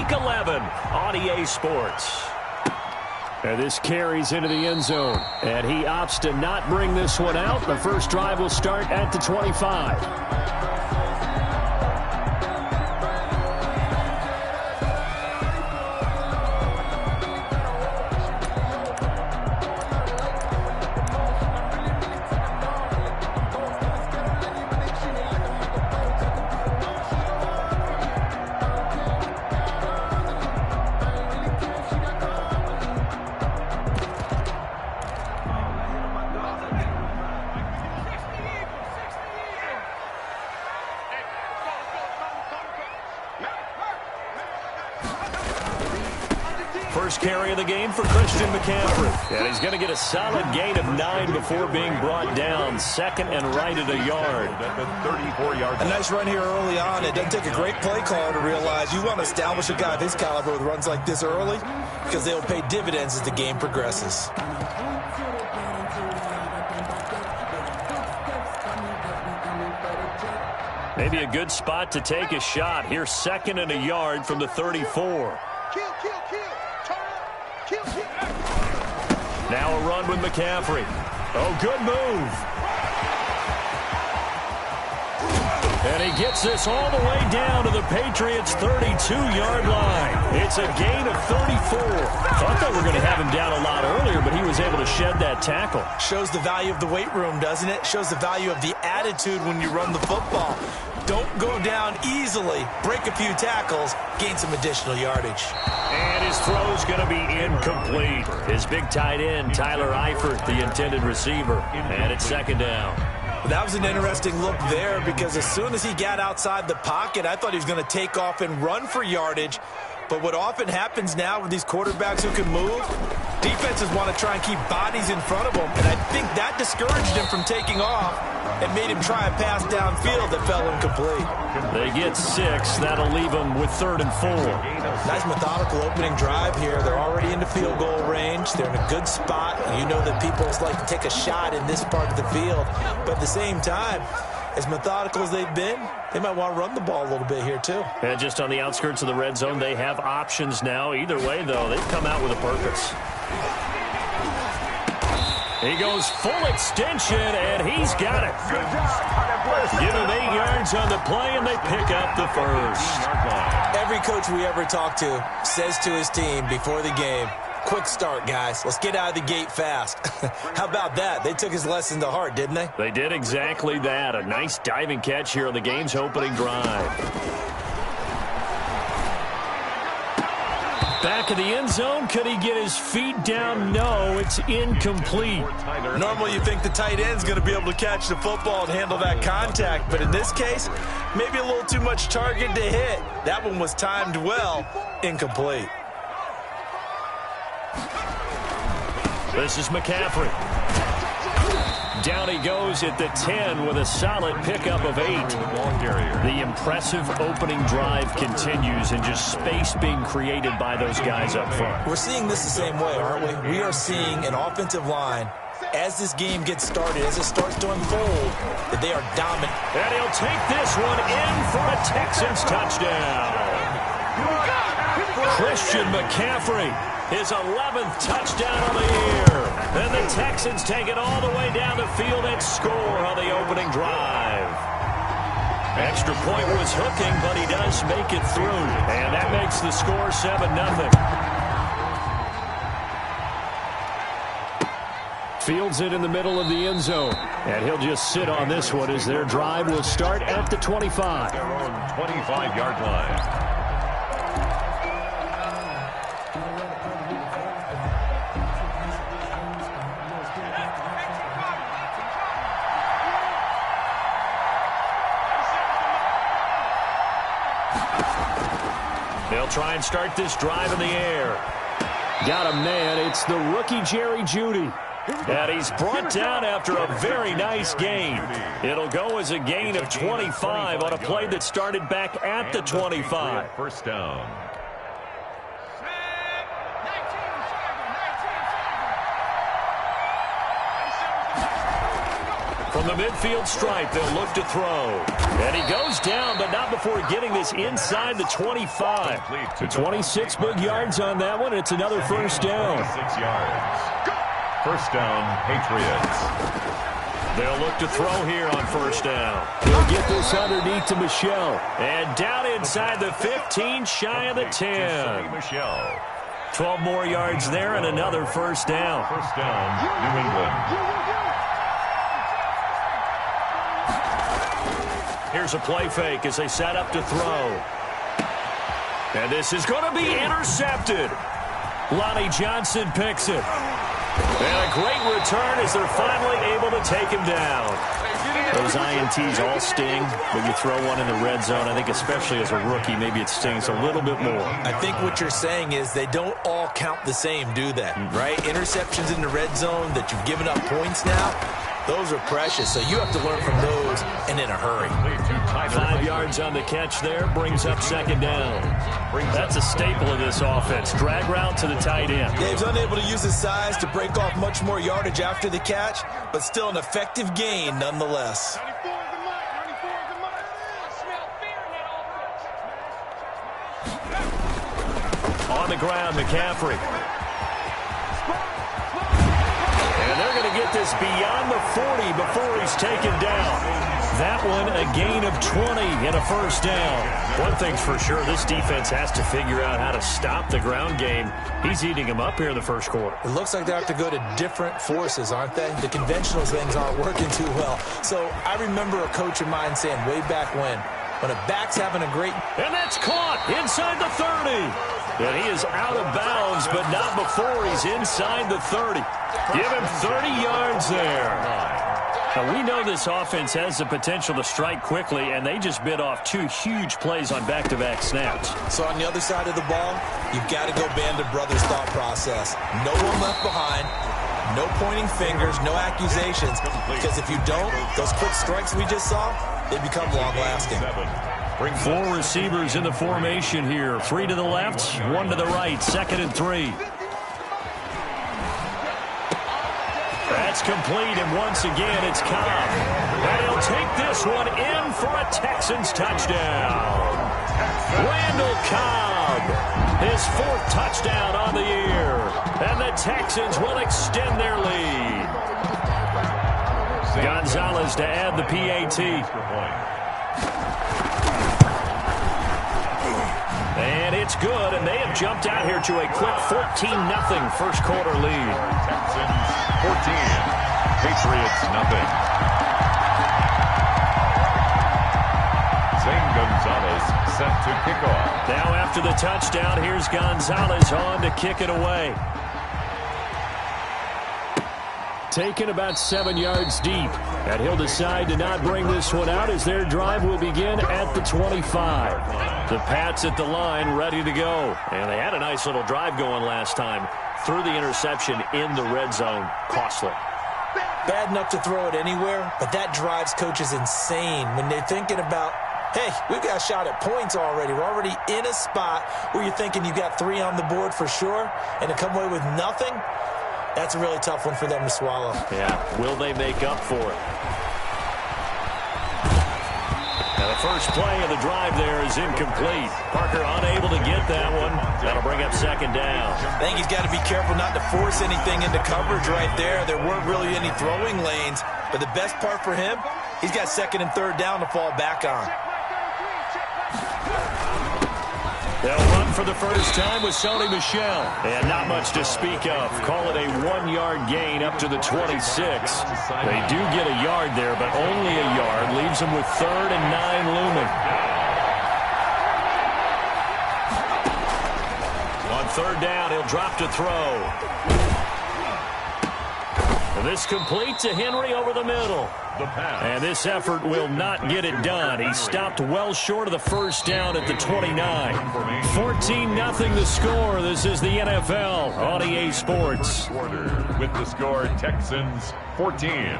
Week 11 on EA Sports. And this carries into the end zone. And he opts to not bring this one out. The first drive will start at the 25. First carry of the game for Christian McCaffrey. And he's going to get a solid gain of 9 before being brought down. Second and right at a yard. At the 34-yard line. A nice run here early on. It doesn't take a great play caller to realize you want to establish a guy of his caliber with runs like this early because they'll pay dividends as the game progresses. Maybe a good spot to take a shot. Here's second and a yard from the 34. Now a run with McCaffrey. Oh, good move. And he gets this all the way down to the Patriots' 32-yard line. It's a gain of 34. Thought they were going to have him down a lot earlier, but he was able to shed that tackle. Shows the value of the weight room, doesn't it? Shows the value of the attitude when you run the football. Don't go down easily. Break a few tackles. Gain some additional yardage. And his throw's going to be incomplete. His big tight end, Tyler Eifert, the intended receiver. And it's second down. That was an interesting look there because as soon as he got outside the pocket, I thought he was going to take off and run for yardage. But what often happens now with these quarterbacks who can move, defenses want to try and keep bodies in front of them. And I think that discouraged him from taking off and made him try a pass downfield that fell incomplete. They get 6. That'll leave them with 3rd and 4. Nice methodical opening drive here. They're already into field goal range. They're in a good spot. You know that people like to take a shot in this part of the field. But at the same time, as methodical as they've been, they might want to run the ball a little bit here too. And just on the outskirts of the red zone, they have options now. Either way, though, they've come out with a purpose. He goes full extension, and he's got it. Give him 8 yards on the play, and they pick up the first. Every coach we ever talk to says to his team before the game, quick start, guys. Let's get out of the gate fast. How about that? They took his lesson to heart, didn't they? They did exactly that. A nice diving catch here on the game's opening drive. Back of the end zone. Could he get his feet down? No, it's incomplete. Normally you think the tight end's going to be able to catch the football and handle that contact, but in this case, maybe a little too much target to hit. That one was timed well. Incomplete. This is McCaffrey. Down he goes at the 10 with a solid pickup of 8. The impressive opening drive continues and just space being created by those guys up front. We're seeing this the same way, aren't we? We are seeing an offensive line, as this game gets started, as it starts to unfold, that they are dominant. And he'll take this one in for a Texans touchdown. Christian McCaffrey, his 11th touchdown on the year. And the Texans take it all the way down the field and score on the opening drive. Extra point was hooking, but he does make it through. And that makes the score 7-0. Fields it in the middle of the end zone. And he'll just sit on this one as their drive will start at the 25. Their own 25-yard line. They'll try and start this drive in the air. Got a man. It's the rookie Jerry Jeudy. And he's brought down after a very nice gain. It'll go as a gain of 25 on a play that started back at the 25. First down. From the midfield stripe, they'll look to throw. And he goes down, but not before getting this inside the 25. So 26 big yards on that one. It's another first down. 6 yards. First down, Patriots. They'll look to throw here on first down. He'll get this underneath to Michelle. And down inside the 15, shy of the 10. Michelle. 12 more yards there and another first down. First down, New England. Here's a play fake as they set up to throw. And this is going to be intercepted. Lonnie Johnson picks it. And a great return as they're finally able to take him down. Those INTs all sting, but you throw one in the red zone. I think especially as a rookie, maybe it stings a little bit more. I think what you're saying is they don't all count the same, do they? Right? Interceptions in the red zone that you've given up points now, those are precious. So you have to learn from those and in a hurry. 5 yards on the catch there, brings up second down. That's a staple of this offense. Drag route to the tight end. Yeah, he's unable to use his size to break off much more yardage after the catch, but still an effective gain nonetheless. On the ground, McCaffrey. And they're going to get this beyond the 40 before he's taken down. That one, a gain of 20 and a first down. One thing's for sure, this defense has to figure out how to stop the ground game. He's eating them up here in the first quarter. It looks like they have to go to different forces, aren't they? The conventional things aren't working too well. So I remember a coach of mine saying way back when a back's having a great... And that's caught inside the 30. And he is out of bounds, but not before he's inside the 30. Give him 30 yards there. Now, we know this offense has the potential to strike quickly, and they just bit off 2 huge plays on back-to-back snaps. So on the other side of the ball, you've got to go Band of Brothers thought process. No one left behind, no pointing fingers, no accusations, because if you don't, those quick strikes we just saw, they become long-lasting. 4 receivers in the formation here. 3 to the left, 1 to the right, 2nd and 3. That's complete, and once again, it's Cobb. And he'll take this one in for a Texans touchdown. Randall Cobb, his 4th touchdown on the year. And the Texans will extend their lead. Gonzalez to add the PAT. And it's good, and they have jumped out here to a quick 14-0 first quarter lead. Texans 14, Patriots nothing. Zane Gonzalez set to kick off. Now after the touchdown, here's Gonzalez on to kick it away. Taken about 7 yards deep. And he'll decide to not bring this one out as their drive will begin at the 25. The Pats at the line ready to go. And they had a nice little drive going last time. Threw the interception in the red zone. Costly. Bad enough to throw it anywhere, but that drives coaches insane when they're thinking about, hey, we've got a shot at points already. We're already in a spot where you're thinking you got 3 on the board for sure, and to come away with nothing, that's a really tough one for them to swallow. Yeah, will they make up for it? Now the first play of the drive there is incomplete. Parker unable to get that one. That'll bring up second down. I think he's got to be careful not to force anything into coverage right there. There weren't really any throwing lanes, but the best part for him, he's got 2nd and 3rd down to fall back on. They'll run for the first time with Sony Michel. And not much to speak of. Call it a 1-yard gain up to the 26. They do get a yard there, but only a yard. Leaves them with 3rd and 9 looming. On 3rd down, he'll drop to throw. And this complete to Henry over the middle. And this effort will not get it done. He stopped well short of the first down at the 29. 14-0 the score. This is the NFL on EA Sports. With the score, Texans 14,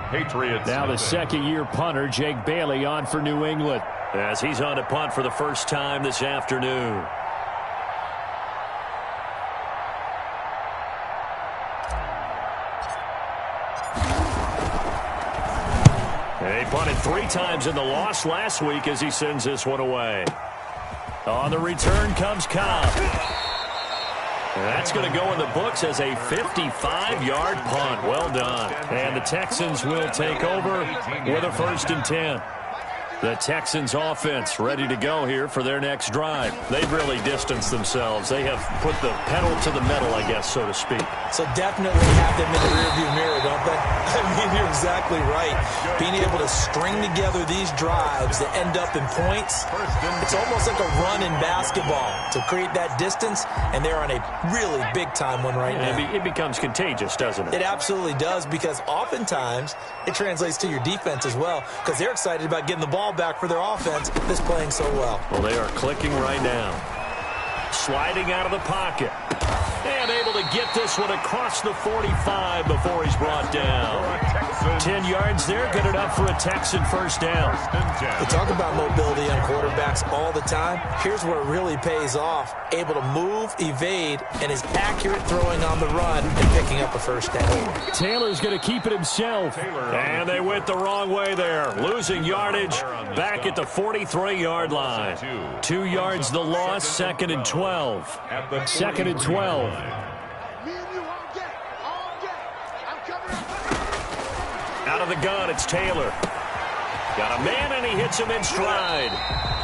Patriots. Now the second-year punter, Jake Bailey, on for New England, as he's on to punt for the first time this afternoon. They punted 3 times in the loss last week as he sends this one away. On the return comes Cobb. That's going to go in the books as a 55-yard punt. Well done. And the Texans will take over with a 1st and 10. The Texans offense ready to go here for their next drive. They've really distanced themselves. They have put the pedal to the metal, I guess, so to speak. So definitely have them in the rearview mirror, don't they? I mean, you're exactly right. Being able to string together these drives that end up in points, it's almost like a run in basketball to create that distance, and they're on a really big-time one right now. It becomes contagious, doesn't it? It absolutely does, because oftentimes it translates to your defense as well, because they're excited about getting the ball back for their offense that's playing so well. Well, they are clicking right now. Sliding out of the pocket. And able to get this one across the 45 before he's brought down. 10 yards there, good enough for a Texan 1st down. We talk about mobility on quarterbacks all the time. Here's where it really pays off. Able to move, evade, and is accurate throwing on the run and picking up a 1st down. Taylor's going to keep it himself. And they went the wrong way there. Losing yardage back at the 43-yard line. 2 yards the loss, 2nd and 12. 2nd and 12. Out of the gun, it's Taylor. Got a man, and he hits him in stride.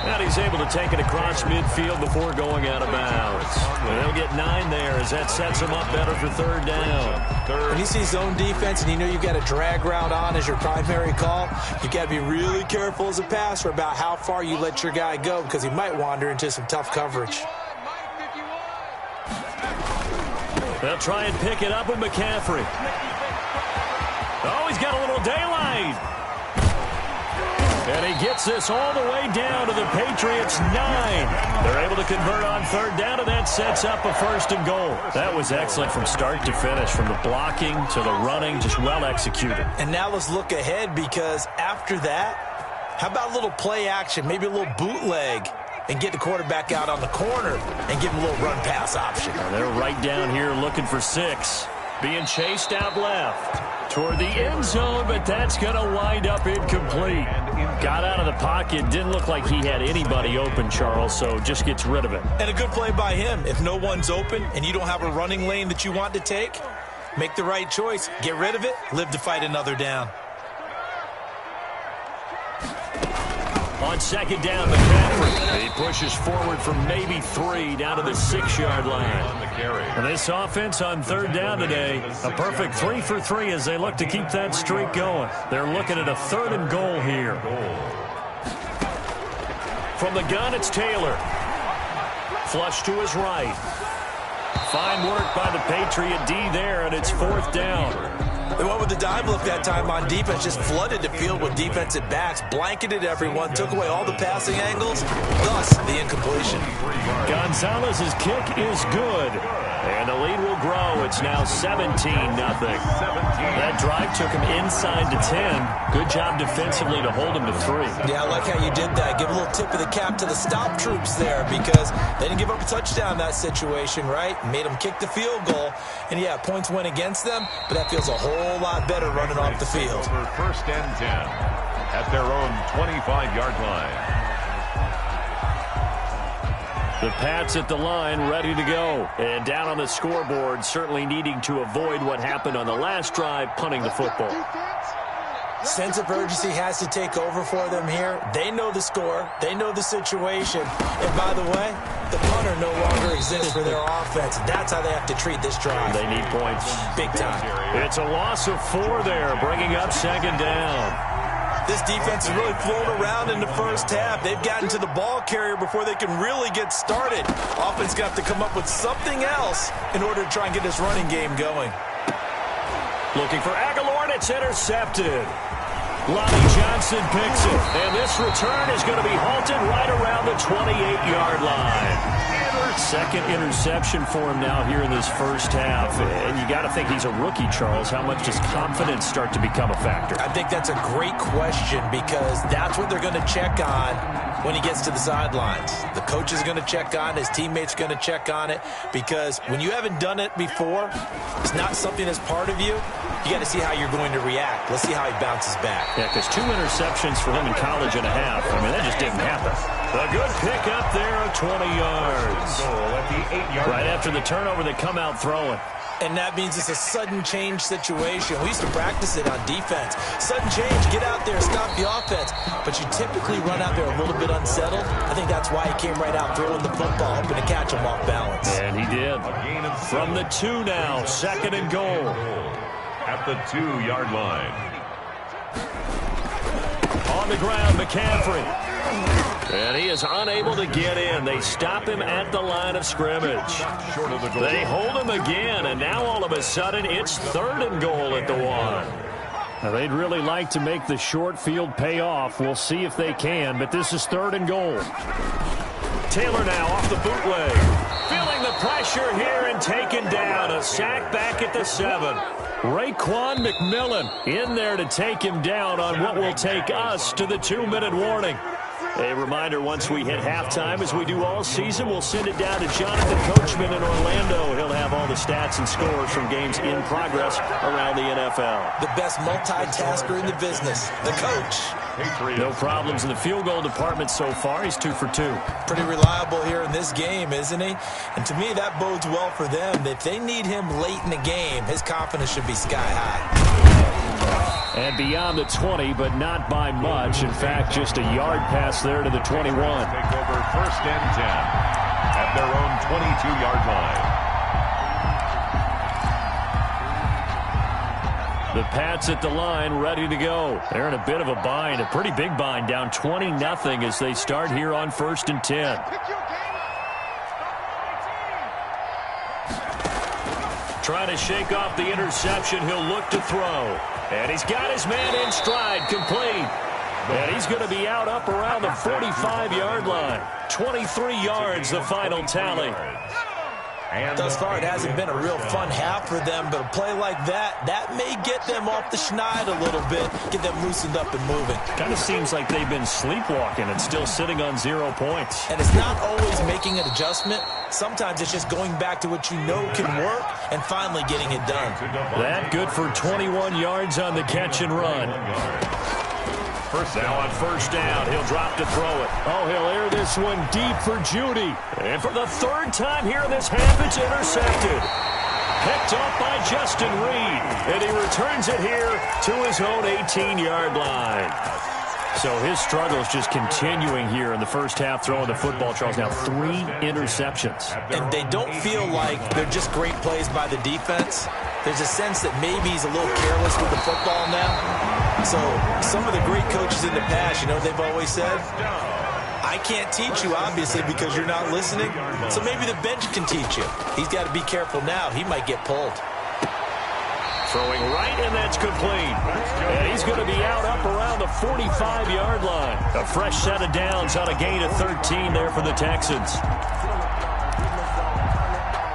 And he's able to take it across midfield before going out of bounds. And they'll get 9 there as that sets him up better for 3rd down. When you see zone defense and you know you've got a drag route on as your primary call, you've got to be really careful as a passer about how far you let your guy go, because he might wander into some tough coverage. They'll try and pick it up with McCaffrey. Oh, he's got a little daylight. And he gets this all the way down to the Patriots' 9. They're able to convert on 3rd down, and that sets up a 1st and goal. That was excellent from start to finish, from the blocking to the running, just well executed. And now let's look ahead, because after that, how about a little play action, maybe a little bootleg, and get the quarterback out on the corner and give him a little run-pass option. They're right down here looking for 6. Being chased out left toward the end zone, but that's going to wind up incomplete. Got out of the pocket. Didn't look like he had anybody open, Charles, so just gets rid of it. And a good play by him. If no one's open and you don't have a running lane that you want to take, make the right choice. Get rid of it. Live to fight another down. On 2nd down, McCaffrey. He pushes forward for maybe 3 down to the 6-yard line. And this offense on 3rd down today, a perfect 3 for 3 as they look to keep that streak going. They're looking at a 3rd and goal here. From the gun, it's Taylor. Flush to his right. Fine work by the Patriot D there, and it's 4th down. They went with the dime look that time on defense, just flooded the field with defensive backs, blanketed everyone, took away all the passing angles, thus the incompletion. Gonzalez's kick is good, and the lead will grow. It's now 17-0. That drive took him inside to 10. Good job defensively to hold him to 3. Yeah, I like how you did that. Give a little tip of the cap to the stop troops there, because they didn't give up a touchdown in that situation, right? Made them kick the field goal, and yeah, points went against them, but that feels a whole lot better running off the field. 1st and 10 at their own 25-yard line. The Pats at the line, ready to go. And down on the scoreboard, certainly needing to avoid what happened on the last drive, punting the football. Sense of urgency has to take over for them here. They know the score. They know the situation. And by the way, the punter no longer exists for their offense. That's how they have to treat this drive. They need points big time. It's a loss of 4 there, bringing up 2nd down. This defense has really flown around in the first half. They've gotten to the ball carrier before they can really get started. Offense got to come up with something else in order to try and get this running game going. Looking for Aguilar, and it's intercepted. Lonnie Johnson picks it, and this return is going to be halted right around the 28-yard line. Second interception for him now here in this first half. And you got to think he's a rookie, Charles. How much does confidence start to become a factor? I think that's a great question because that's what they're going to check on when he gets to the sidelines. The coach is going to check on it. His teammates are going to check on it because when you haven't done it before, it's not something that's part of you. You got to see how you're going to react. Let's see how he bounces back. Yeah, because 2 interceptions for him in college and a half. I mean, that just didn't happen. A good pick up there of 20 yards. Right after the turnover, they come out throwing. And that means it's a sudden change situation. We used to practice it on defense. Sudden change, get out there, stop the offense. But you typically run out there a little bit unsettled. I think that's why he came right out throwing the football, hoping to catch him off balance. And he did. From the 2 now, 2nd and goal. At the 2-yard line. On the ground, McCaffrey. And he is unable to get in. They stop him at the line of scrimmage. They hold him again, and now all of a sudden it's 3rd and goal at the 1. Now, they'd really like to make the short field pay off. We'll see if they can, but this is 3rd and goal. Taylor now off the bootleg. Feeling the pressure here and taken down. A sack back at the 7. Raekwon McMillan in there to take him down on what will take us to the 2-minute warning. A reminder, once we hit halftime, as we do all season, we'll send it down to Jonathan Coachman in Orlando. He'll have all the stats and scores from games in progress around the NFL. The best multitasker in the business, the coach. No problems in the field goal department so far. He's 2 for 2. Pretty reliable here in this game, isn't he? And to me, that bodes well for them. If they need him late in the game, his confidence should be sky high. And beyond the 20, but not by much. In fact, just a yard pass there to the 21. Take over 1st and 10 at their own 22-yard line. The Pats at the line, ready to go. They're in a bit of a bind, a pretty big bind, down 20-0 as they start here on 1st and 10. Trying to shake off the interception. He'll look to throw. And he's got his man in stride, complete. And he's going to be out up around the 45-yard line. 23 yards, the final tally. Thus far, it hasn't been a real fun half for them, but a play like that may get them off the schneid a little bit, get them loosened up and moving. Kind of seems like they've been sleepwalking and still sitting on 0 points. And it's not always making an adjustment. Sometimes it's just going back to what you know can work and finally getting it done. That good for 21 yards on the catch and run. Now on 1st down, he'll drop to throw it. Oh, he'll air this one deep for Judy. And for the 3rd time here in this half, it's intercepted. Picked off by Justin Reed. And he returns it here to his own 18-yard line. So his struggle is just continuing here in the first half, throwing the football, Charles. Now 3 interceptions. And they don't feel like they're just great plays by the defense. There's a sense that maybe he's a little careless with the football now. So some of the great coaches in the past, you know, they've always said, I can't teach you, obviously, because you're not listening. So maybe the bench can teach you. He's got to be careful now. He might get pulled. Throwing right, and that's complete. And he's going to be out up around the 45-yard line. A fresh set of downs on a gain of 13 there for the Texans.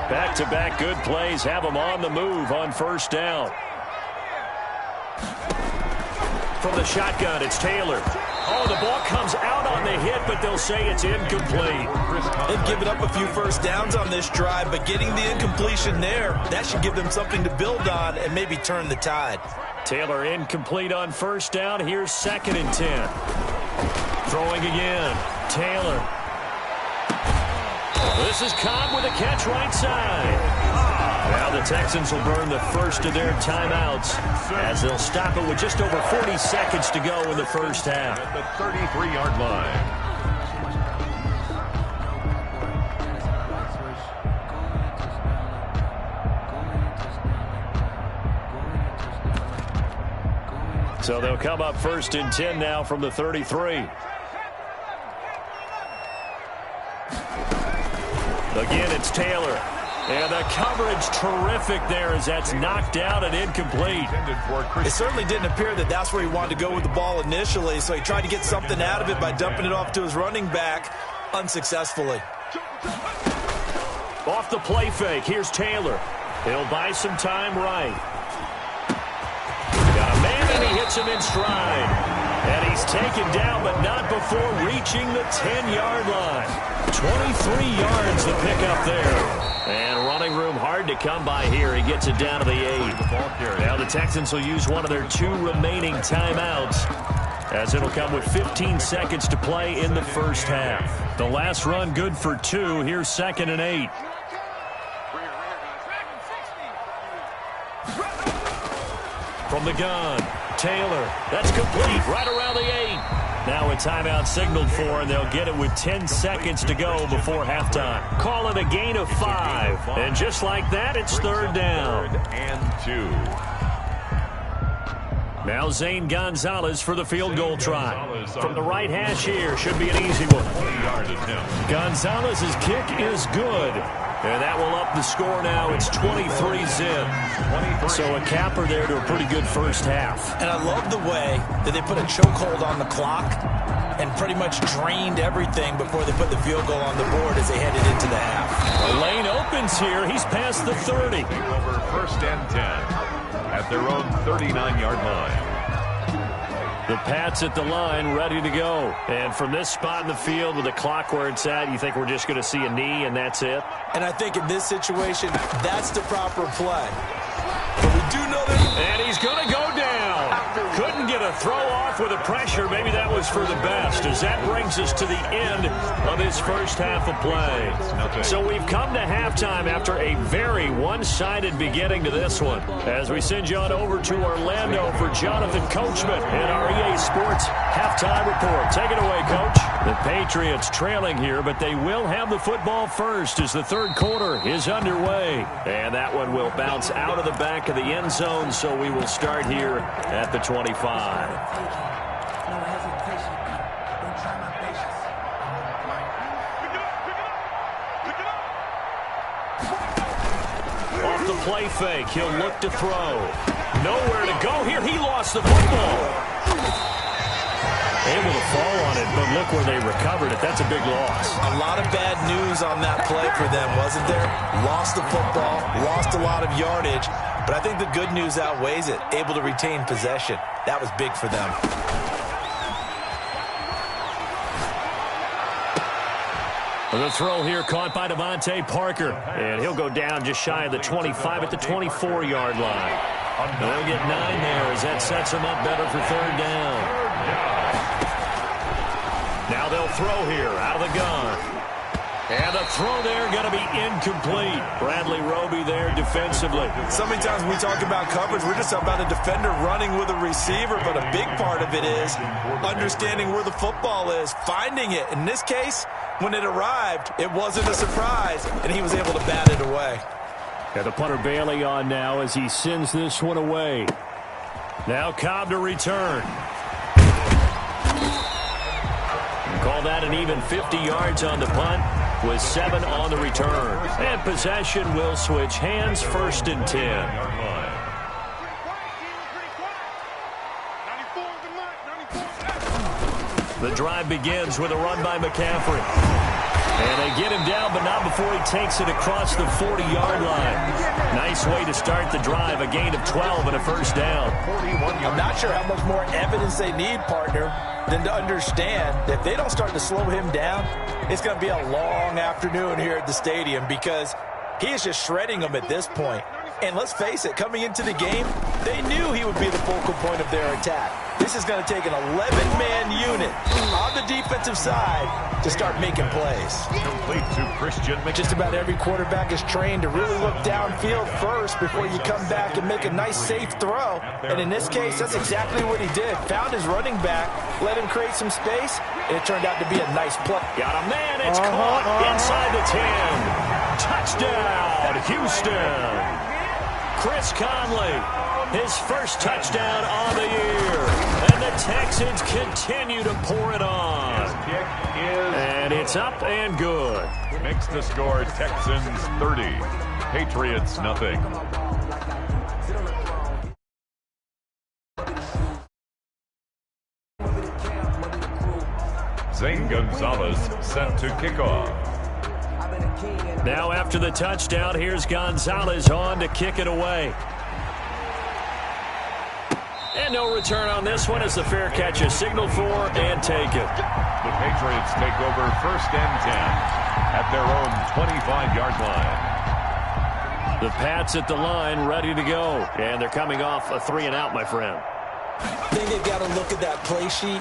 Back-to-back good plays have them on the move on 1st down. From the shotgun, it's Taylor. Oh, the ball comes out on the hit, but they'll say it's incomplete. They've given up a few first downs on this drive, but getting the incompletion there, that should give them something to build on and maybe turn the tide. Taylor incomplete on 1st down. Here's 2nd and 10. Throwing again. Taylor. This is Cobb with a catch right side. Now the Texans will burn the first of their timeouts as they'll stop it with just over 40 seconds to go in the first half. At the 33-yard line. So they'll come up 1st and 10 now from the 33. Again, it's Taylor. And the coverage terrific there as that's knocked out and incomplete. It certainly didn't appear that that's where he wanted to go with the ball initially, so he tried to get something out of it by dumping it off to his running back unsuccessfully. Off the play fake, here's Taylor. He'll buy some time right. Got a man, and he hits him in stride. And he's taken down, but not before reaching the 10-yard line. 23 yards to pick up there. And running room hard to come by here. He gets it down to the 8. Now the Texans will use one of their 2 remaining timeouts, as it'll come with 15 seconds to play in the first half. The last run good for 2. Here's 2nd and 8. From the gun, Taylor. That's complete right around the 8. Now a timeout signaled for, and they'll get it with 10 seconds to go before halftime. Call it a gain of 5. And just like that, it's 3rd down. 3rd and 2. Now Zane Gonzalez for the field goal try. From the right hash here, should be an easy one. Gonzalez's kick is good. And that will up the score now. It's 23-zip. So a capper there to a pretty good first half. And I love the way that they put a chokehold on the clock and pretty much drained everything before they put the field goal on the board as they headed into the half. A lane opens here. He's past the 30. Over 1st and 10 at their own 39-yard line. The Pats at the line, ready to go. And from this spot in the field with the clock where it's at, you think we're just going to see a knee and that's it? And I think in this situation, that's the proper play. But we do know that... And he's going to go down. Couldn't get a throw off with the pressure. Maybe that was for the best, as that brings us to the end of his first half of play. So we've come to halftime after a very one-sided beginning to this one. As we send you on over to Orlando for Jonathan Coachman in our EA Sports halftime report. Take it away, Coach. The Patriots trailing here, but they will have the football first as the 3rd quarter is underway. And that one will bounce out of the back of the end zone, so we will start here at the 25. Off the play fake, he'll look to throw. Nowhere to go here. He lost the football. Able to fall on it, but look where they recovered it. That's a big loss. A lot of bad news on that play for them, wasn't there? Lost the football, lost a lot of yardage, but I think the good news outweighs it. Able to retain possession. That was big for them. The throw here caught by Devontae Parker, and he'll go down just shy of the 25 at the 24-yard line. And they'll get 9 there as that sets them up better for 3rd down. Now they'll throw here out of the gun. And the throw there going to be incomplete. Bradley Roby there defensively. So many times we talk about coverage, we're just about a defender running with a receiver, but a big part of it is understanding where the football is, finding it. In this case, when it arrived, it wasn't a surprise, and he was able to bat it away. Got the punter Bailey on now as he sends this one away. Now Cobb to return. Call that an even 50 yards on the punt with 7 on the return. And possession will switch hands, 1st and 10. The drive begins with a run by McCaffrey. And they get him down, but not before he takes it across the 40-yard line. Nice way to start the drive, a gain of 12 and a 1st down. I'm not sure how much more evidence they need, partner, than to understand that if they don't start to slow him down, it's going to be a long afternoon here at the stadium because he is just shredding them at this point. And let's face it, coming into the game, they knew he would be the focal point of their attack. This is going to take an 11-man unit on the defensive side to start making plays. Complete to Christian McCaffrey. Just about every quarterback is trained to really look downfield first before you come back and make a nice, safe throw. And in this case, that's exactly what he did. Found his running back, let him create some space, and it turned out to be a nice play. Got a man, it's caught inside the 10. Touchdown, Houston. Chris Conley, his first touchdown on the year. And the Texans continue to pour it on. And it's up and good. Makes the score Texans 30, Patriots nothing. Zane Gonzalez set to kick off. Now after the touchdown, here's Gonzalez on to kick it away. And no return on this one as the fair catch is signaled for and taken. The Patriots take over 1st and 10 at their own 25-yard line. The Pats at the line ready to go. And they're coming off a 3-and-out, my friend. I think they've got to look at that play sheet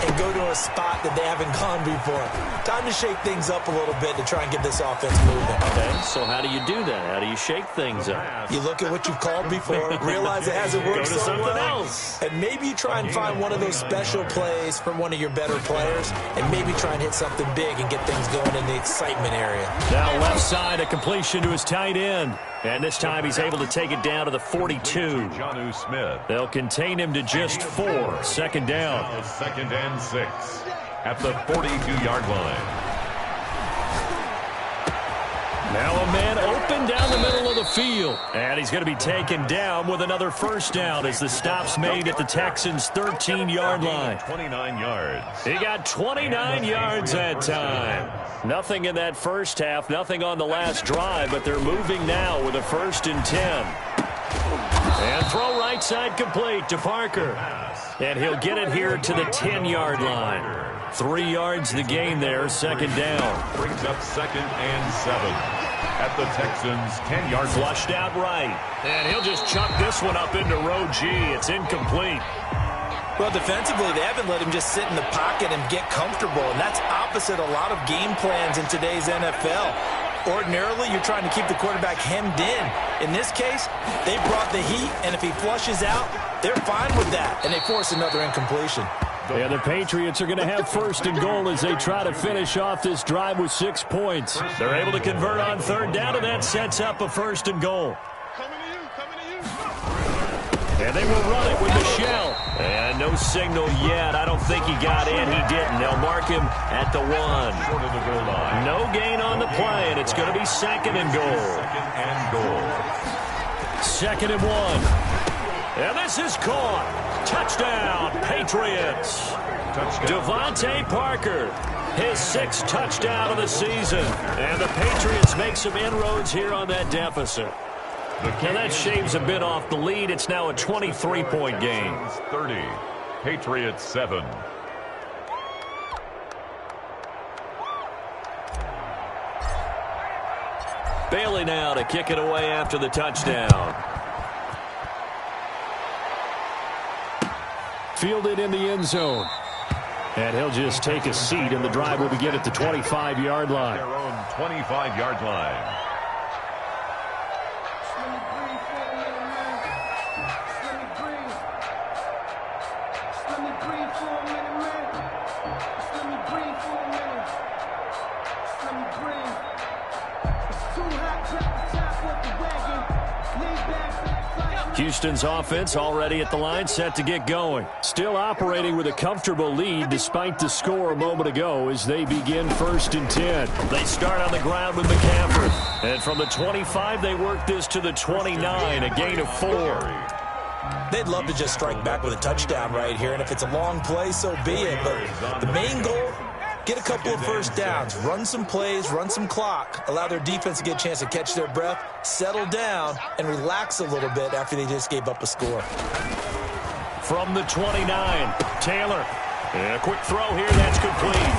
and go to a spot that they haven't gone before. Time to shake things up a little bit to try and get this offense moving. Okay, so how do you do that? How do you shake things up? You look at what you've called before, realize it hasn't worked so well, and maybe you try and find one of those special plays from one of your better players, and maybe try and hit something big and get things going in the excitement area. Now left side, a completion to his tight end. And this time he's able to take it down to the 42. Jonnu Smith. They'll contain him to just 4. 2nd down. 2nd and 6 at the 42-yard line. Now a man open down the middle of the field. And he's going to be taken down with another 1st down as the stop's made at the Texans' 13-yard line. 29 yards. He got 29 yards that time. Nothing in that first half, nothing on the last drive, but they're moving now with a 1st and 10. And throw right side complete to Parker. And he'll get it here to the 10-yard line. 3 yards the gain there, 2nd down. Brings up 2nd and 7 at the Texans' 10-yard line. Flushed out right. And he'll just chuck this one up into row G. It's incomplete. Well, defensively, they haven't let him just sit in the pocket and get comfortable, and that's opposite a lot of game plans in today's NFL. Ordinarily, you're trying to keep the quarterback hemmed in. In this case, they brought the heat, and if he flushes out, they're fine with that, and they force another incompletion. Yeah, the Patriots are going to have 1st and goal as they try to finish off this drive with 6 points. They're able to convert on 3rd down, and that sets up a 1st and goal. And they will run it with Michelle. And no signal yet. I don't think he got in. He didn't. They'll mark him at the 1. No gain on the play, and it's going to be 2nd and goal. 2nd and 1. And this is caught. Touchdown, Patriots. Devontae Parker, his 6th touchdown of the season. And the Patriots make some inroads here on that deficit. And that shaves a bit off the lead. It's now a 23-point game. 30, Patriots 7. Bailey now to kick it away after the touchdown. Fielded in the end zone. And he'll just take a seat, and the drive will begin at the 25-yard line. Their own 25-yard line. Houston's offense already at the line, set to get going. Still operating with a comfortable lead despite the score a moment ago as they begin 1st and 10. They start on the ground with McCaffrey. And from the 25, they work this to the 29, a gain of 4. They'd love to just strike back with a touchdown right here, and if it's a long play, so be it. But the main goal, get a couple of 1st downs, run some plays, run some clock, allow their defense to get a chance to catch their breath, settle down, and relax a little bit after they just gave up a score. From the 29, Taylor. And a quick throw here, that's complete.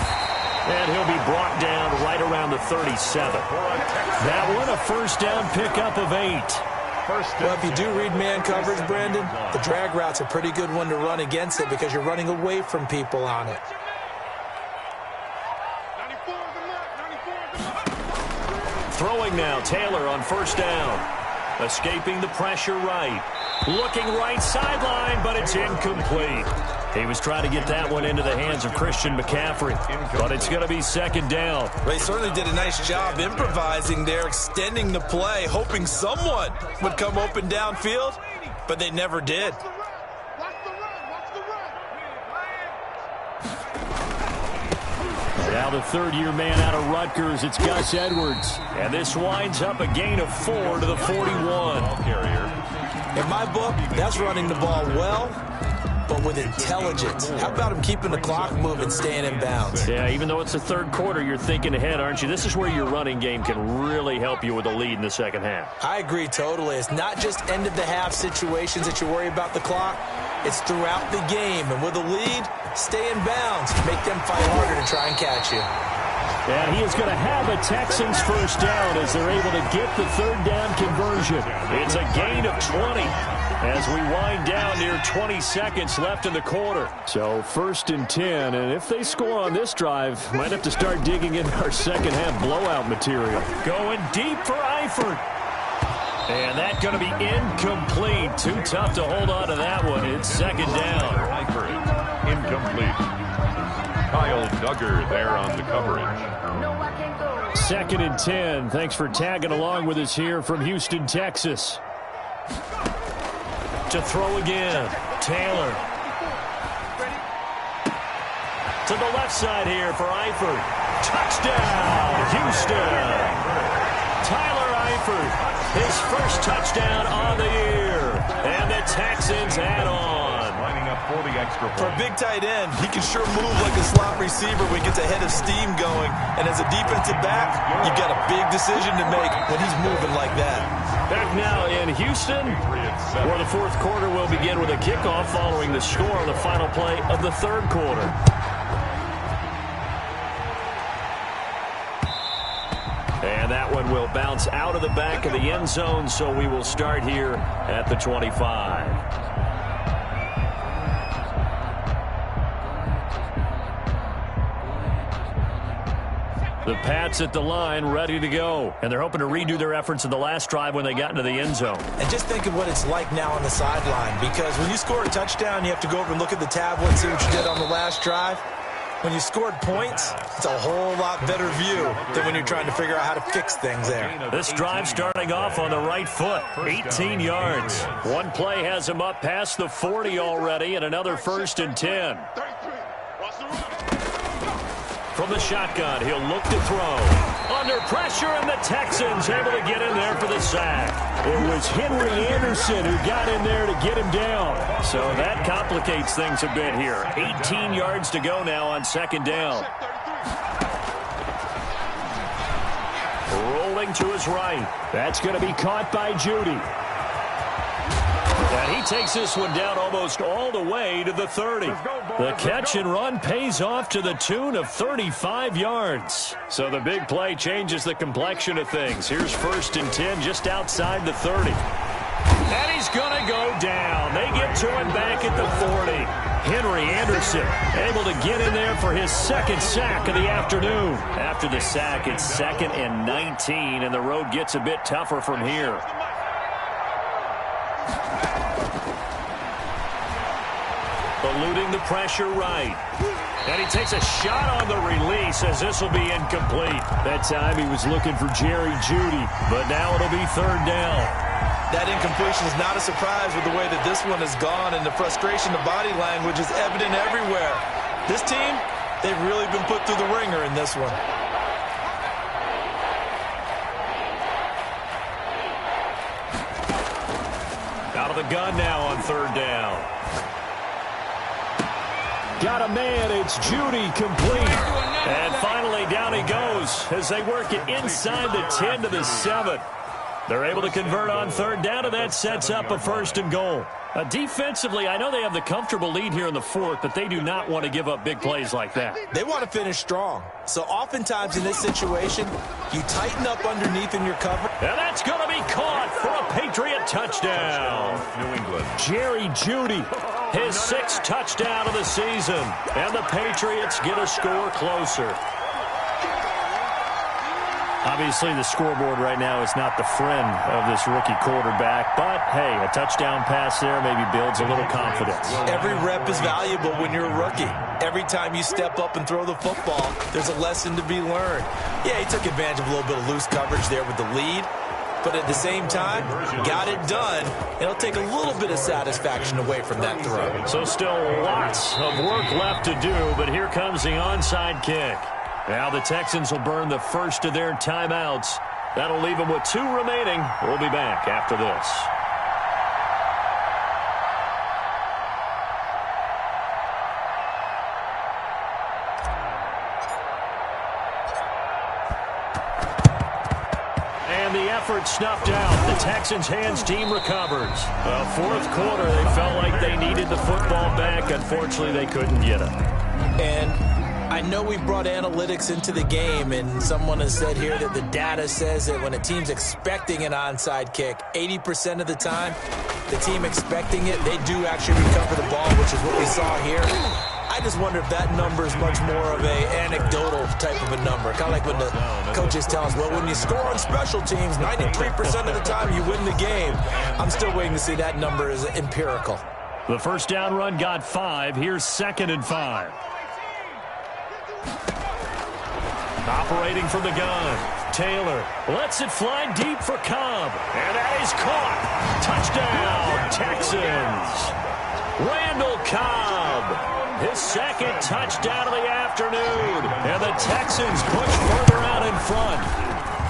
And he'll be brought down right around the 37. That one, a 1st down pickup of 8. Well, if you do read man coverage, Brandon, the drag route's a pretty good one to run against it because you're running away from people on it. Throwing now, Taylor on 1st down. Escaping the pressure right. Looking right sideline, but it's incomplete. He was trying to get that one into the hands of Christian McCaffrey, but it's going to be 2nd down. They certainly did a nice job improvising there, extending the play, hoping someone would come open downfield, but they never did. Now the 3rd-year man out of Rutgers, it's Gus Edwards. And this winds up a gain of 4 to the 41. In my book, that's running the ball well but with intelligence. How about him keeping the clock moving, staying in bounds? Yeah, even though it's the third quarter, you're thinking ahead, aren't you? This is where your running game can really help you with a lead in the second half. I agree totally. It's not just end-of-the-half situations that you worry about the clock. It's throughout the game. And with a lead, stay in bounds. Make them fight harder to try and catch you. And he is going to have a Texans first down as they're able to get the third down conversion. It's a gain of 20 as we wind down near 20 seconds left in the quarter. So 1st and 10, and if they score on this drive, might have to start digging in our second half blowout material. Going deep for Eifert. And that's going to be incomplete. Too tough to hold on to that one. It's second down. Eifert, incomplete. Kyle Duggar there on the coverage. 2nd and 10. Thanks for tagging along with us here from Houston, Texas. To throw again. Taylor. To the left side here for Eifert. Touchdown, Houston. Tyler Eifert, his first touchdown on the year. And the Texans add on. Lining up for the extra point. For a big tight end, he can sure move like a slot receiver when he gets a head of steam going. And as a defensive back, you've got a big decision to make when he's moving like that. Back now in Houston, where the fourth quarter will begin with a kickoff following the score on the final play of the third quarter. And that one will bounce out of the back of the end zone, so we will start here at the 25. The Pats at the line, ready to go. And they're hoping to redo their efforts in the last drive when they got into the end zone. And just think of what it's like now on the sideline, because when you score a touchdown, you have to go over and look at the tablet and see what you did on the last drive. When you scored points, it's a whole lot better view than when you're trying to figure out how to fix things there. This drive starting off on the right foot, 18 yards. One play has him up past the 40 already, and another 1st and 10. From the shotgun, he'll look to throw. Under pressure, and the Texans able to get in there for the sack. It was Henry Anderson who got in there to get him down. So that complicates things a bit here. 18 yards to go now on 2nd down. Rolling to his right. That's going to be caught by Judy. And he takes this one down almost all the way to the 30. The catch and run pays off to the tune of 35 yards. So the big play changes the complexion of things. Here's 1st and 10 just outside the 30. And he's going to go down. They get to him back at the 40. Henry Anderson able to get in there for his 2nd sack of the afternoon. After the sack, it's 2nd and 19, and the road gets a bit tougher from here. Eluding the pressure right. And he takes a shot on the release as this will be incomplete. That time he was looking for Jerry Jeudy, but now it'll be 3rd down. That incompletion is not a surprise with the way that this one has gone, and the frustration, the body language is evident everywhere. This team, they've really been put through the ringer in this one. Out of the gun now on 3rd down. Got a man, it's Judy, complete. And finally down he goes as they work it inside the 10 to the 7. They're able to convert on 3rd down, and that sets up a 1st and goal. Defensively, I know they have the comfortable lead here in the 4th, but they do not want to give up big plays like that. They want to finish strong. So oftentimes in this situation, you tighten up underneath in your cover. And that's going to be caught for a Patriot touchdown. New England. Jerry Jeudy, his 6th touchdown of the season. And the Patriots get a score closer. Obviously, the scoreboard right now is not the friend of this rookie quarterback. But, hey, a touchdown pass there maybe builds a little confidence. Every rep is valuable when you're a rookie. Every time you step up and throw the football, there's a lesson to be learned. Yeah, he took advantage of a little bit of loose coverage there with the lead. But at the same time, got it done. It'll take a little bit of satisfaction away from that throw. So still lots of work left to do, but here comes the onside kick. Now the Texans will burn the first of their timeouts. That'll leave them with 2 remaining. We'll be back after this. the effort snuffed out. The Texans' hands team recovers. Fourth quarter, they felt like they needed the football back. Unfortunately, they couldn't get it. And I know we brought analytics into the game, and someone has said here that the data says that when a team's expecting an onside kick, 80% of the time, the team expecting it, they do actually recover the ball, which is what we saw here. I just wonder if that number is much more of a anecdotal type of a number. Kind of like when the coaches tell us, well, when you score on special teams, 93% of the time you win the game. I'm still waiting to see that number is empirical. The first down run got 5. Here's 2nd and 5. Operating from the gun. Taylor lets it fly deep for Cobb. And that is caught. Touchdown, Texans. Randall Cobb. His second touchdown of the afternoon. And the Texans push further out in front.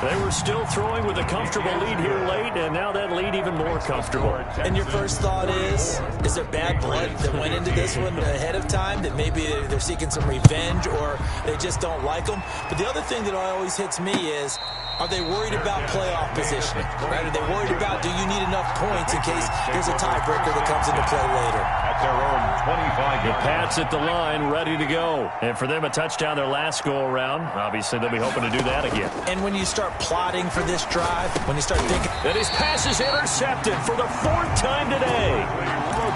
They were still throwing with a comfortable lead here late, and now that lead even more comfortable. And your first thought is there bad blood that went into this one ahead of time, that maybe they're seeking some revenge or they just don't like them? But the other thing that always hits me is, are they worried about playoff positioning? Right? Are they worried about, do you need enough points in case there's a tiebreaker that comes into play later? At their own 25. The Pats at the line, ready to go. And for them, a touchdown their last go-around. Obviously, they'll be hoping to do that again. And when you start plotting for this drive, when you start thinking... And his pass is intercepted for the 4th time today.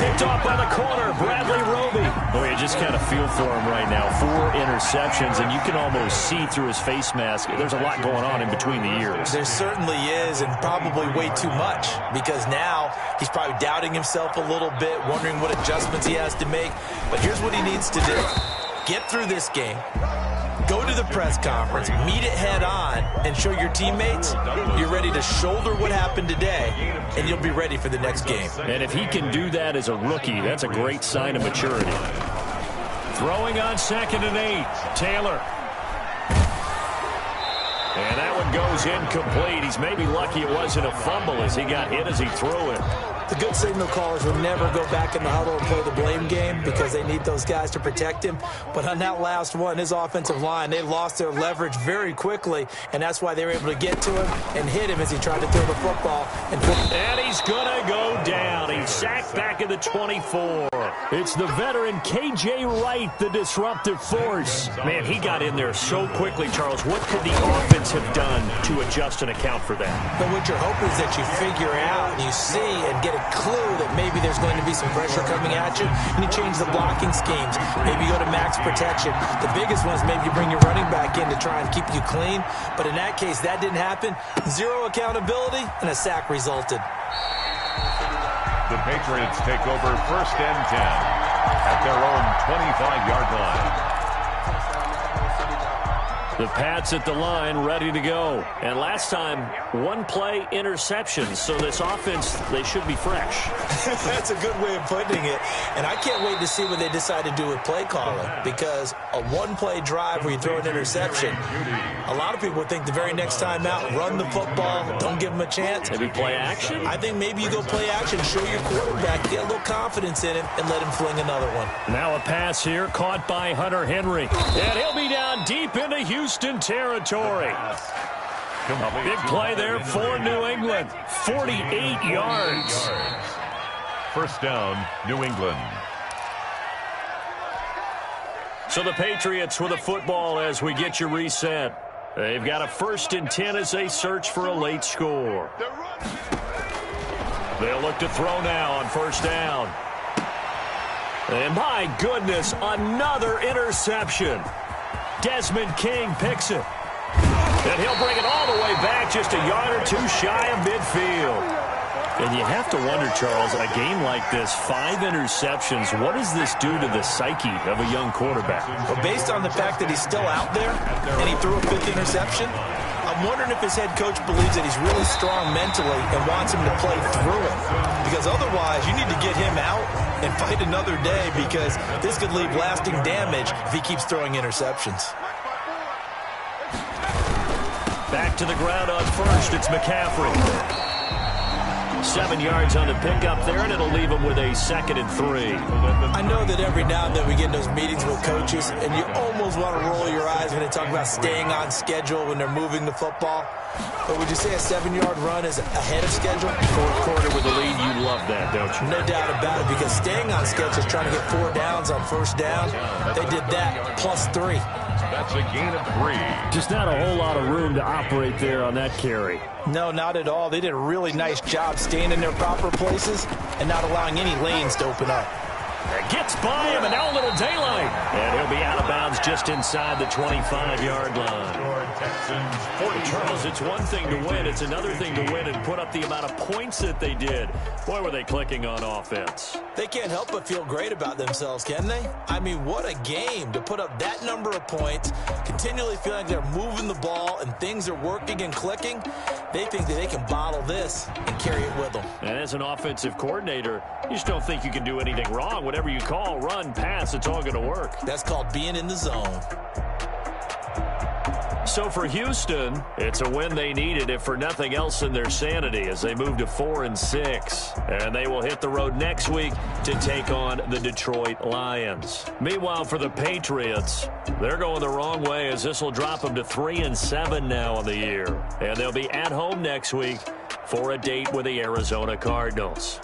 Picked off by the corner, Bradley Roby. Oh, you just kind of feel for him right now. 4 interceptions, and you can almost see through his face mask. There's a lot going on in between the ears. There certainly is, and probably way too much, because now he's probably doubting himself a little bit, wondering what adjustments he has to make. But here's what he needs to do. Get through this game. Go to the press conference, meet it head on, and show your teammates you're ready to shoulder what happened today, and you'll be ready for the next game. And if he can do that as a rookie, that's a great sign of maturity. Throwing on 2nd and 8, Taylor. And that one goes incomplete. He's maybe lucky it wasn't a fumble as he got hit as he threw it. The good signal callers will never go back in the huddle and play the blame game because they need those guys to protect him. But on that last one, his offensive line, they lost their leverage very quickly, and that's why they were able to get to him and hit him as he tried to throw the football. And he's going to go down. He's sacked back at the 24. It's the veteran K.J. Wright, the disruptive force. Man, he got in there so quickly, Charles. What could the offense have done to adjust and account for that? But what you're hoping is that you figure out and you see and get a clue that maybe there's going to be some pressure coming at you, and you change the blocking schemes. Maybe you go to max protection. The biggest one is maybe you bring your running back in to try and keep you clean. But in that case, that didn't happen. 0 accountability, and a sack resulted. The Patriots take over 1st and 10 at their own 25-yard line. The Pats at the line, ready to go. And last time, 1-play interception. So this offense, they should be fresh. That's a good way of putting it. And I can't wait to see what they decide to do with play calling. Because a 1-play drive where you throw an interception, a lot of people think the very next time out, run the football, don't give them a chance. Maybe play action? I think maybe you go play action, show your quarterback, get a little confidence in him, and let him fling another one. Now a pass here, caught by Hunter Henry. And he'll be down deep into Houston territory. A big play there for New England. 48 yards. First down, New England. So the Patriots with the football as we get you reset. They've got a 1st and 10 as they search for a late score. They'll look to throw now on 1st down. And my goodness, another interception. Desmond King picks it. And he'll bring it all the way back, just a yard or 2 shy of midfield. And you have to wonder, Charles, a game like this, 5 interceptions, what does this do to the psyche of a young quarterback? Well, based on the fact that he's still out there and he threw a 5th interception, I'm wondering if his head coach believes that he's really strong mentally and wants him to play through it. Because otherwise, you need to get him out and fight another day, because this could leave lasting damage if he keeps throwing interceptions. Back to the ground on 1st, it's McCaffrey. 7 yards on the pickup there, and it'll leave them with a 2nd and 3. I know that every now and then we get in those meetings with coaches, and you almost want to roll your eyes when they talk about staying on schedule when they're moving the football. But would you say a 7-yard run is ahead of schedule? Fourth quarter with the lead, you love that, don't you? No doubt about it, because staying on schedule is trying to get 4 downs on first down. They did that plus 3. That's a gain of 3. Just not a whole lot of room to operate there on that carry. No, not at all. They did a really nice job staying in their proper places and not allowing any lanes to open up. It gets by him, and now a little daylight. And he'll be out of bounds just inside the 25-yard line. Charles, it's one thing to win. It's another thing to win and put up the amount of points that they did. Boy, were they clicking on offense. They can't help but feel great about themselves, can they? I mean, what a game to put up that number of points, continually feeling like they're moving the ball and things are working and clicking. They think that they can bottle this and carry it with them. And as an offensive coordinator, you just don't think you can do anything wrong. Whatever you call, run, pass, it's all going to work. That's called being in the zone. So for Houston, it's a win they needed, if for nothing else in their sanity, as they move to 4-6. And they will hit the road next week to take on the Detroit Lions. Meanwhile, for the Patriots, they're going the wrong way, as this will drop them to 3-7 now on the year. And they'll be at home next week for a date with the Arizona Cardinals.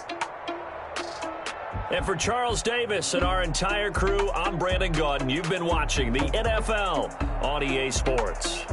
And for Charles Davis and our entire crew, I'm Brandon Gaudin. You've been watching the NFL on EA Sports.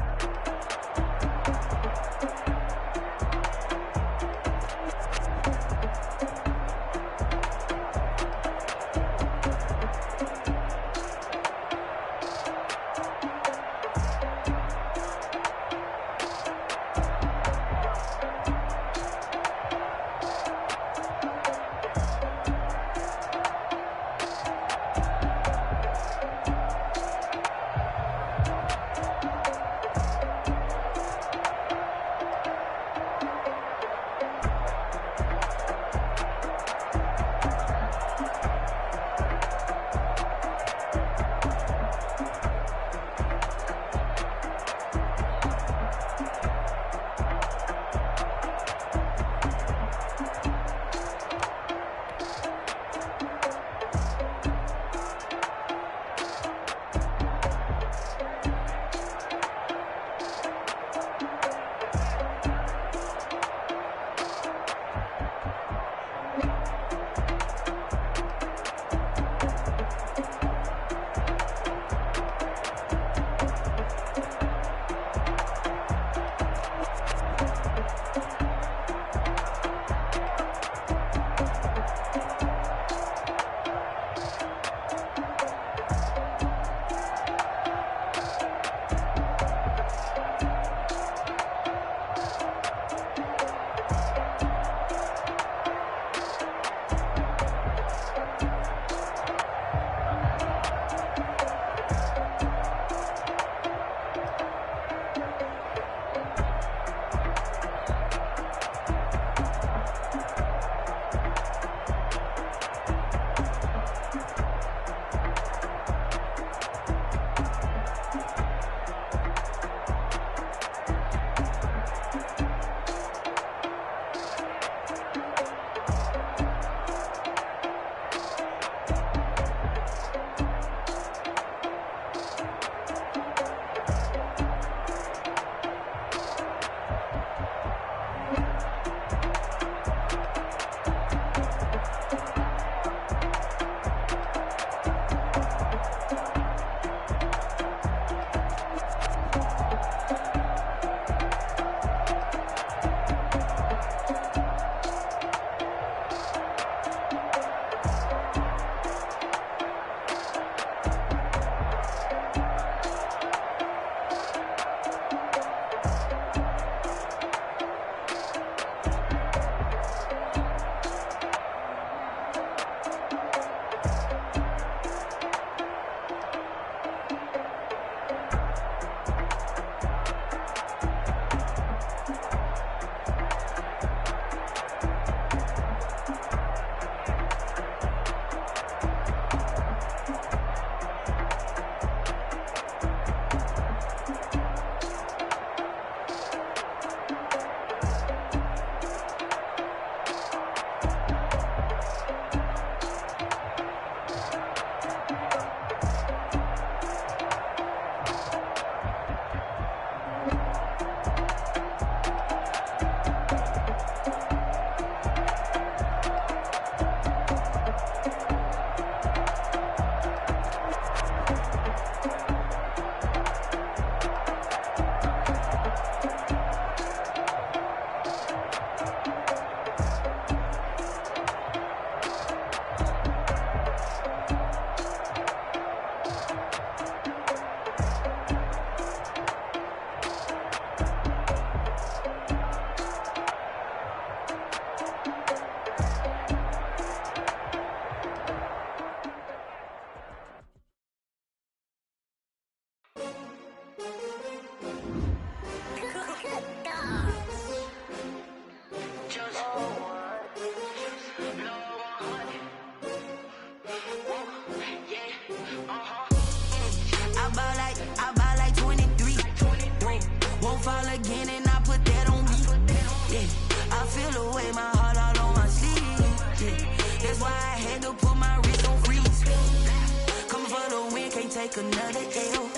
take another L.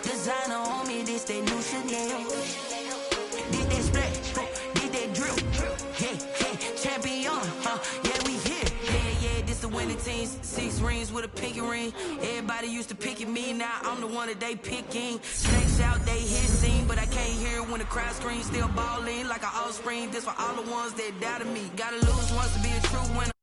Designer on me, this they new Chanel. Did that splash, did that drip. Yeah, champion, yeah, we here. Yeah, this the winning teams. 6 rings with a pinky ring. Everybody used to picking me, now I'm the one that they picking. Snakes out, they hit scene, but I can't hear when the crowd screams. Still balling like an offspring. This for all the ones that doubted me. Gotta lose once to be a true winner.